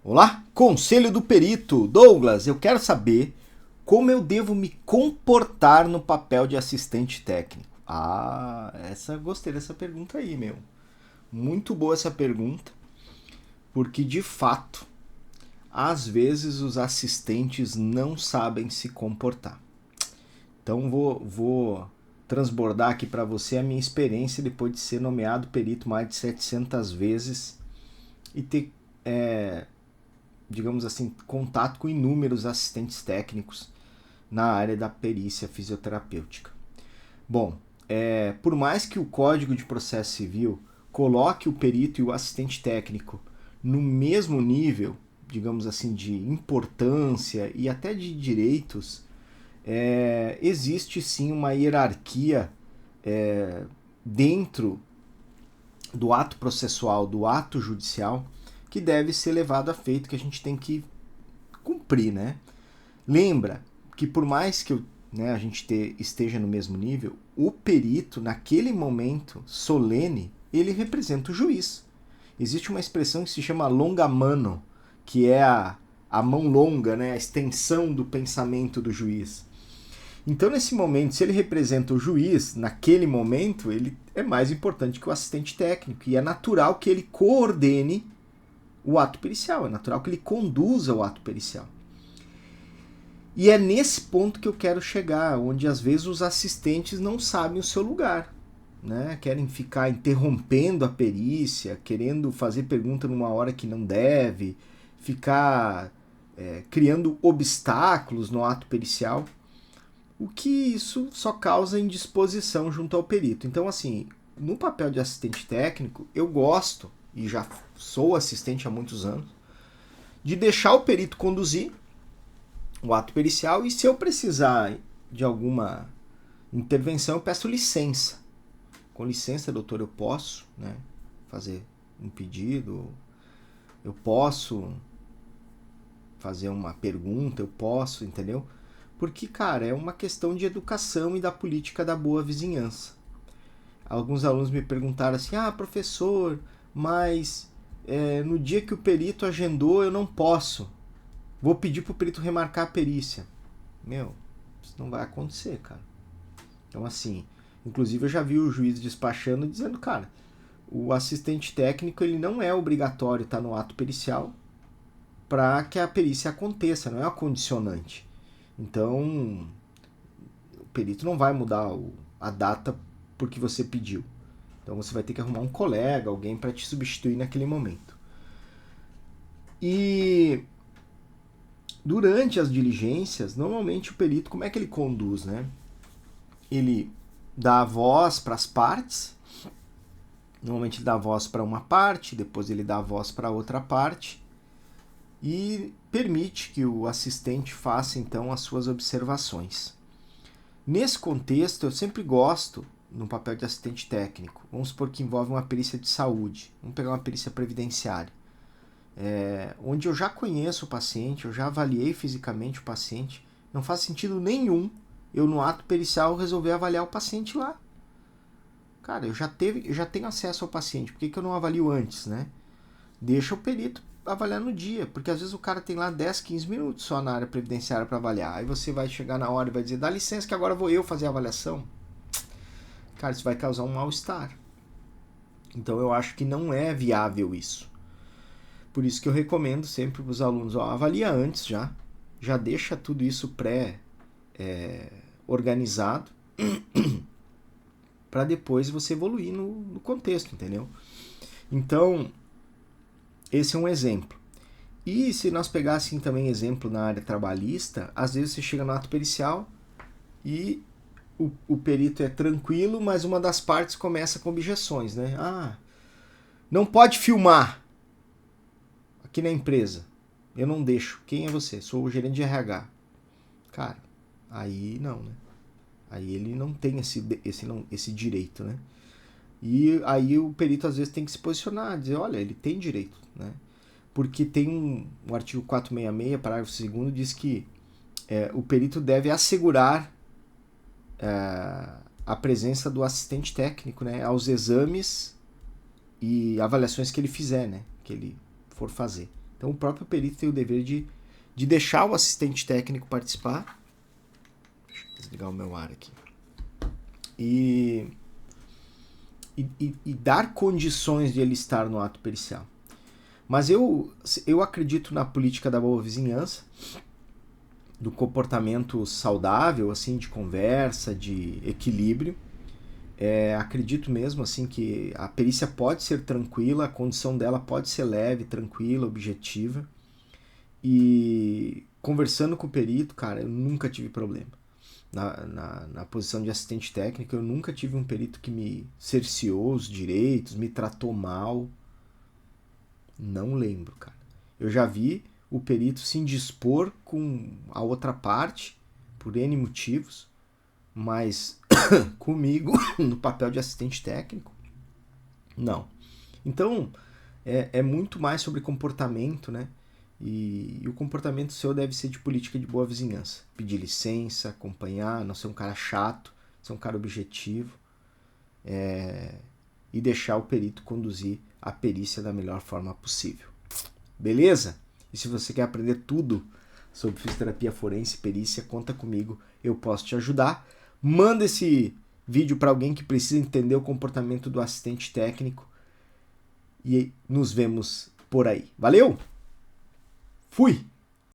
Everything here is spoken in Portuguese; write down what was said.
Olá, conselho do perito. Douglas, eu quero saber como eu devo me comportar no papel de assistente técnico. Gostei dessa pergunta aí, meu. Muito boa essa pergunta, porque de fato, às vezes os assistentes não sabem se comportar. Então vou transbordar aqui para você a minha experiência depois de ser nomeado perito mais de 700 vezes e ter digamos assim, contato com inúmeros assistentes técnicos na área da perícia fisioterapêutica. Bom, por mais que o Código de Processo Civil coloque o perito e o assistente técnico no mesmo nível, digamos assim, de importância e até de direitos, existe sim uma hierarquia dentro do ato processual, do ato judicial, que deve ser levado a feito, que a gente tem que cumprir, né? Lembra que por mais que a gente esteja no mesmo nível, o perito, naquele momento solene, ele representa o juiz. Existe uma expressão que se chama longa mano, que é a mão longa, né? A extensão do pensamento do juiz. Então, nesse momento, se ele representa o juiz, naquele momento, ele é mais importante que o assistente técnico. E é natural que ele coordene o ato pericial, é natural que ele conduza o ato pericial. E é nesse ponto que eu quero chegar, onde às vezes os assistentes não sabem o seu lugar, né? Querem ficar interrompendo a perícia, querendo fazer pergunta numa hora que não deve, ficar criando obstáculos no ato pericial, o que isso só causa indisposição junto ao perito. Então, assim, no papel de assistente técnico, eu gosto, e já sou assistente há muitos anos, de deixar o perito conduzir o ato pericial, e se eu precisar de alguma intervenção, eu peço licença. Com licença, doutor, eu posso, né, fazer um pedido, eu posso fazer uma pergunta, eu posso, entendeu? Porque, cara, é uma questão de educação e da política da boa vizinhança. Alguns alunos me perguntaram assim, professor, mas no dia que o perito agendou eu não posso. Vou pedir pro perito remarcar a perícia. Meu, isso não vai acontecer, cara. Então, assim, inclusive eu já vi o juiz despachando dizendo, cara, o assistente técnico ele não é obrigatório estar no ato pericial para que a perícia aconteça, não é uma condicionante. Então, o perito não vai mudar a data porque você pediu. Então você vai ter que arrumar um colega, alguém para te substituir naquele momento. E durante as diligências, normalmente o perito, como é que ele conduz, né? Ele dá a voz para as partes, normalmente ele dá a voz para uma parte, depois ele dá a voz para outra parte, e permite que o assistente faça então as suas observações. Nesse contexto, eu sempre gosto, no papel de assistente técnico, vamos supor que envolve uma perícia de saúde, vamos pegar uma perícia previdenciária, onde eu já conheço o paciente, eu já avaliei fisicamente o paciente, não faz sentido nenhum eu no ato pericial resolver avaliar o paciente lá. Cara, eu já tenho acesso ao paciente, por que eu não avalio antes, né? Deixa o perito avaliar no dia, porque às vezes o cara tem lá 10, 15 minutos só na área previdenciária para avaliar. Aí você vai chegar na hora e vai dizer, dá licença que agora vou eu fazer a avaliação. Cara, isso vai causar um mal-estar. Então eu acho que não é viável isso. Por isso que eu recomendo sempre para os alunos, avalia antes já deixa tudo isso pré-organizado para depois você evoluir no contexto, entendeu? Então, esse é um exemplo. E se nós pegássemos também exemplo na área trabalhista, às vezes você chega no ato pericial e o perito é tranquilo, mas uma das partes começa com objeções, né? Não pode filmar aqui na empresa. Eu não deixo. Quem é você? Sou o gerente de RH. Cara, aí não, né? Aí ele não tem esse direito, né? E aí o perito às vezes tem que se posicionar, dizer, olha, ele tem direito, né? Porque tem um artigo 466, parágrafo 2º, diz que o perito deve assegurar a presença do assistente técnico, né, aos exames e avaliações que ele fizer, né, que ele for fazer. Então o próprio perito tem o dever de deixar o assistente técnico participar. Deixa eu desligar o meu ar aqui. E dar condições de ele estar no ato pericial. Mas eu acredito na política da boa vizinhança, do comportamento saudável, assim, de conversa, de equilíbrio. Acredito mesmo assim que a perícia pode ser tranquila, a condição dela pode ser leve, tranquila, objetiva. E conversando com o perito, cara, eu nunca tive problema. Na posição de assistente técnico, eu nunca tive um perito que me cerceou os direitos, me tratou mal. Não lembro, cara. Eu já vi o perito se indispor com a outra parte por N motivos, mas comigo, no papel de assistente técnico, não. Então, é muito mais sobre comportamento, né? E o comportamento seu deve ser de política de boa vizinhança. Pedir licença, acompanhar, não ser um cara chato, ser um cara objetivo. E deixar o perito conduzir a perícia da melhor forma possível. Beleza? E se você quer aprender tudo sobre fisioterapia forense e perícia, conta comigo, eu posso te ajudar. Manda esse vídeo para alguém que precisa entender o comportamento do assistente técnico e nos vemos por aí. Valeu? Fui!